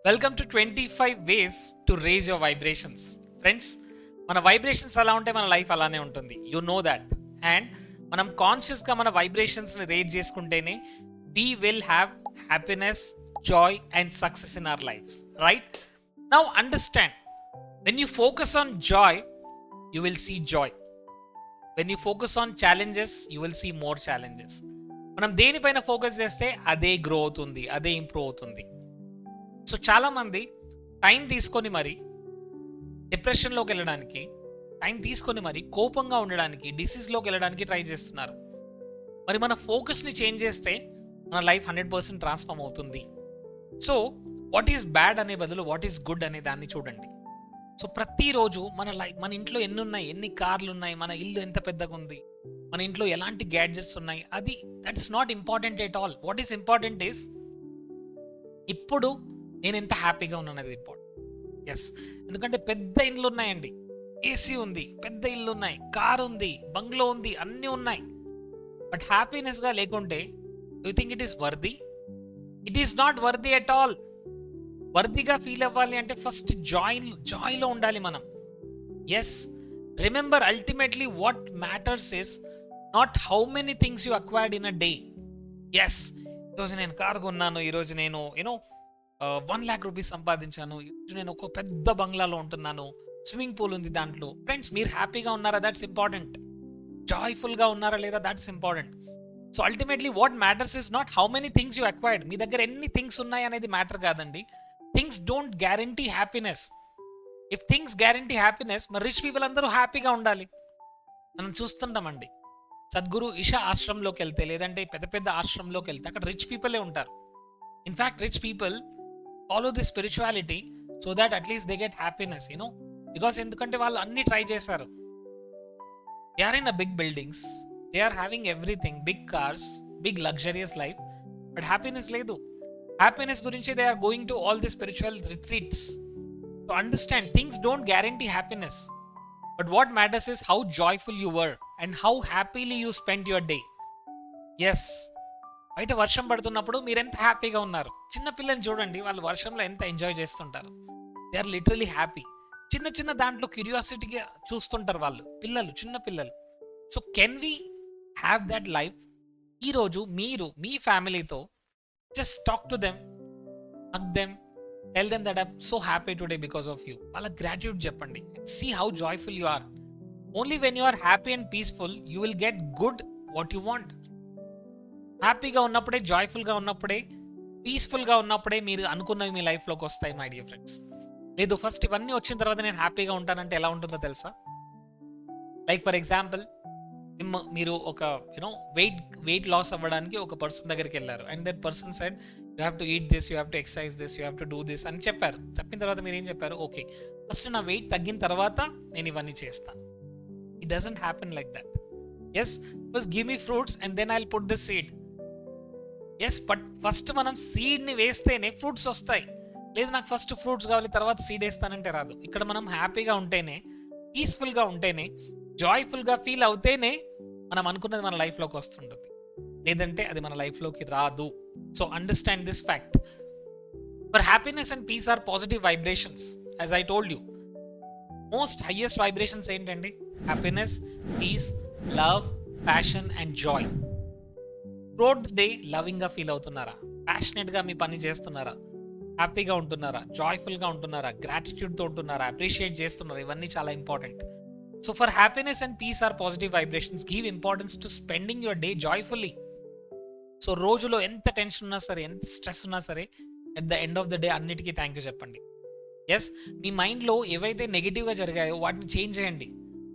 Welcome to 25 ways to raise your vibrations. Friends, మన vibrations ఎలా ఉంటే మన లైఫ్ అలానే ఉంటుంది. You know that. అండ్ మనం కాన్షియస్గా మన వైబ్రేషన్స్ని రేజ్ చేసుకుంటేనే we will have happiness, joy and success in our lives. Right? Now understand, when you focus on joy, you will see joy. When you focus on challenges, you will see more challenges. మనం దేనిపైన focus చేస్తే అదే grow అవుతుంది, అదే improve అవుతుంది. So చాలామంది time తీసుకొని మరి డిప్రెషన్లోకి వెళ్ళడానికి, టైం తీసుకొని మరి కోపంగా ఉండడానికి, డిసీజ్లోకి వెళ్ళడానికి ట్రై చేస్తున్నారు. మరి మన ఫోకస్ని చేంజ్ చేస్తే మన లైఫ్ 100% ట్రాన్స్ఫార్మ్ అవుతుంది. సో వాట్ ఈస్ బ్యాడ్ అనే బదులు వాట్ ఈస్ గుడ్ అనే దాన్ని చూడండి. సో ప్రతిరోజు మన ఇంట్లో ఎన్ని ఉన్నాయి, ఎన్ని కార్లు ఉన్నాయి, మన ఇల్లు ఎంత పెద్దగా ఉంది, మన ఇంట్లో ఎలాంటి గ్యాడ్జెట్స్ ఉన్నాయి, అది that's not important at all. What is important is ఇప్పుడు నేను ఎంత హ్యాపీగా ఉన్నాను, అది ఇంపార్టెంట్. ఎస్, ఎందుకంటే పెద్ద ఇల్లు ఉన్నాయండి, ఏసీ ఉంది, పెద్ద ఇల్లు ఉన్నాయి, కార్ ఉంది, బంగ్లో ఉంది, అన్నీ ఉన్నాయి. బట్ హ్యాపీనెస్గా లేకుంటే you think it is worthy? It is not worthy at all. వర్దిగా ఫీల్ అవ్వాలి అంటే ఫస్ట్ జాయ్లో ఉండాలి మనం. Yes, remember ultimately what matters is not how many things you acquired in a day. Yes, ఈరోజు నేను కార్ కొన్నాను, ఈరోజు నేను 1 lakh రూపీస్ సంపాదించాను, ఈరోజు నేను ఒక పెద్ద బంగ్లాలో ఉంటున్నాను, స్విమ్మింగ్ పూల్ ఉంది దాంట్లో. ఫ్రెండ్స్, మీరు హ్యాపీగా ఉన్నారా? That's important. జాయ్ఫుల్గా ఉన్నారా లేదా? That's important. So ultimately what matters is not how many things you acquired. మీ దగ్గర ఎన్ని థింగ్స్ ఉన్నాయి అనేది మ్యాటర్ కాదండి. Things don't guarantee happiness. If things guarantee happiness, మరి రిచ్ పీపుల్ అందరూ హ్యాపీగా ఉండాలి. మనం చూస్తుంటామండి, సద్గురు ఇషా ఆశ్రమంలోకి వెళ్తే, లేదంటే పెద్ద పెద్ద ఆశ్రమంలోకి వెళ్తే అక్కడ రిచ్ పీపులే ఉంటారు. In fact rich people follow the spirituality so that at least they get happiness, because ఎందుకంటే వాళ్ళు అన్ని ట్రై చేశారు. They are in a big buildings, they are having everything, big cars, big luxurious life, but happiness లేదు. Happiness గురించి they are going to all the spiritual retreats. So understand, things don't guarantee happiness, but what matters is how joyful you were and how happily you spend your day. Yes, బయట వర్షం పడుతున్నప్పుడు మీరు ఎంత హ్యాపీగా ఉన్నారు. చిన్న పిల్లల్ని చూడండి, వాళ్ళు వర్షంలో ఎంత ఎంజాయ్ చేస్తుంటారు. They are literally happy. చిన్న చిన్న దాంట్లో క్యూరియాసిటీగా చూస్తుంటారు వాళ్ళు, చిన్న పిల్లలు. So can we have that life? ఈరోజు మీరు మీ ఫ్యామిలీతో just talk to them, hug them, tell them that I'm so happy today because of you. వాళ్ళకి గ్రాటిట్యూడ్ చెప్పండి. See how joyful you are. Only when you are happy and peaceful you will get good what you want. హ్యాపీగా ఉన్నప్పుడే, జాయ్ఫుల్గా ఉన్నప్పుడే, పీస్ఫుల్గా ఉన్నప్పుడే మీరు అనుకున్నవి మీ లైఫ్లోకి వస్తాయి మై డియర్ ఫ్రెండ్స్. లేదు ఫస్ట్ ఇవన్నీ వచ్చిన తర్వాత నేను హ్యాపీగా ఉంటానంటే ఎలా ఉంటుందో తెలుసా? లైక్ ఫర్ ఎగ్జాంపుల్, మీరు ఒక వెయిట్ లాస్ అవ్వడానికి ఒక పర్సన్ దగ్గరికి వెళ్ళారు and that person said you have to eat this, you have to exercise this, you have to do this అని చెప్పారు. చెప్పిన తర్వాత మీరు ఏం చెప్పారు? ఓకే, ఫస్ట్ నా వెయిట్ తగ్గిన తర్వాత నేను ఇవన్నీ చేస్తాను. It doesn't happen like that. Yes, first give me fruits and then I will put this seed. Yes, but first మనం సీడ్ని వేస్తేనే ఫ్రూట్స్ వస్తాయి. లేదు నాకు ఫస్ట్ ఫ్రూట్స్ కావాలి తర్వాత సీడ్ వేస్తానంటే రాదు. ఇక్కడ మనం హ్యాపీగా ఉంటేనే, పీస్ఫుల్గా ఉంటేనే, జాయ్ఫుల్గా ఫీల్ అవుతేనే మనం అనుకున్నది మన లైఫ్లోకి వస్తుంటుంది. లేదంటే అది మన లైఫ్లోకి రాదు. So understand this fact. For happiness and peace are positive vibrations. As I told you, most highest vibrations ఏంటండి? Happiness, peace, love, passion and joy. Throughout the day లవింగ్గా ఫీల్ అవుతున్నారా? ప్యాషనెట్గా మీ పని చేస్తున్నారా? హ్యాపీగా ఉంటున్నారా? జాయ్ఫుల్గా ఉంటున్నారా? గ్రాటిట్యూడ్తో ఉంటున్నారా? అప్రిషియేట్ చేస్తున్నారా? ఇవన్నీ చాలా important. So for happiness and peace are positive vibrations. Give importance to spending your day joyfully. So రోజులో ఎంత టెన్షన్ ఉన్నా సరే, ఎంత స్ట్రెస్ ఉన్నా సరే, at the end of the day అన్నిటికీ థ్యాంక్ యూ చెప్పండి. ఎస్, మీ మైండ్లో ఏవైతే నెగిటివ్గా జరిగాయో వాటిని చేంజ్ చేయండి,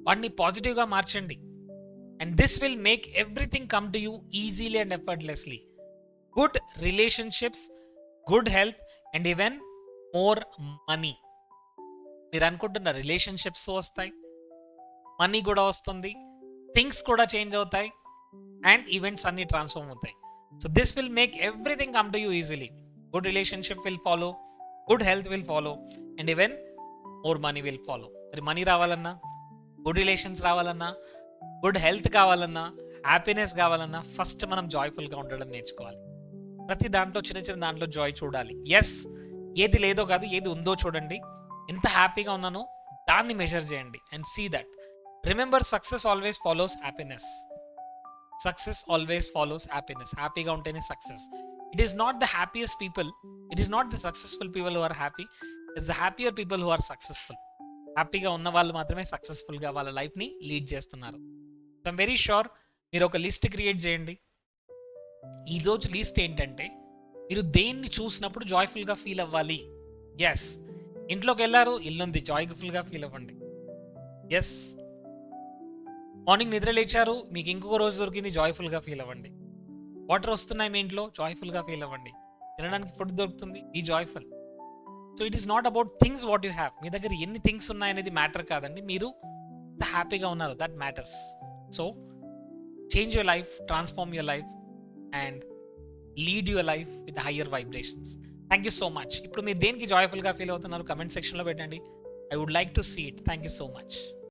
వాటిని పాజిటివ్గా మార్చండి. And this will make everything come to you easily and effortlessly. Good relationships, good health and even more money. మీరు అనుకుంటున్న రిలేషన్షిప్స్ వస్తాయి, మనీ కూడా వస్తుంది, థింగ్స్ కూడా చేంజ్ అవుతాయి అండ్ ఈవెంట్స్ అన్ని ట్రాన్స్ఫార్మ్ అవుతాయి. So this will make everything come to you easily. Good relationship will follow, good health will follow and even more money will follow. మరి మనీ రావాలన్నా, good relations రావాలన్నా, good health కావాలన్నా, happiness కావాలన్నా first మనం జాయ్ఫుల్గా ఉండడం నేర్చుకోవాలి. ప్రతి దాంట్లో చిన్న చిన్న దాంట్లో జాయ్ చూడాలి. ఎస్, ఏది లేదో కాదు, ఏది ఉందో చూడండి. ఎంత హ్యాపీగా ఉన్నానో దాన్ని మెజర్ చేయండి and see that. Remember, success always follows happiness. Success always follows happiness. హ్యాపీగా ఉంటేనే success. It is not the happiest people, it is not the successful people who are happy, it's the happier people who are successful. హ్యాపీగా ఉన్న వాళ్ళు మాత్రమే సక్సెస్ఫుల్గా వాళ్ళ లైఫ్ని lead చేస్తున్నారు. సో ఐమ్ వెరీ షూర్ మీరు ఒక లిస్ట్ క్రియేట్ చేయండి. ఈరోజు లిస్ట్ ఏంటంటే, మీరు దేన్ని చూసినప్పుడు జాయ్ఫుల్గా ఫీల్ అవ్వాలి. ఎస్, ఇంట్లోకి వెళ్ళారు, ఇల్లుంది, జాయ్ఫుల్గా ఫీల్ అవ్వండి. ఎస్, మార్నింగ్ నిద్ర లేచారు, మీకు ఇంకొక రోజు దొరికింది, జాయ్ఫుల్గా ఫీల్ అవ్వండి. వాటర్ వస్తున్నాయి మీ ఇంట్లో, జాయ్ఫుల్గా ఫీల్ అవ్వండి. తినడానికి ఫుడ్ దొరుకుతుంది, ఈ joyful. So it is not about things what you have. మీ దగ్గర ఎన్ని థింగ్స్ ఉన్నాయనేది మ్యాటర్ కాదండి, మీరు హ్యాపీగా ఉన్నారు, that matters. So change your life, transform your life and lead your life with higher vibrations. Thank you so much. ఇప్పుడు మీరు దేనికి జాయ్ఫుల్గా ఫీల్ అవుతున్నారు కమెంట్ సెక్షన్లో పెట్టండి. I would like to see it. Thank you so much.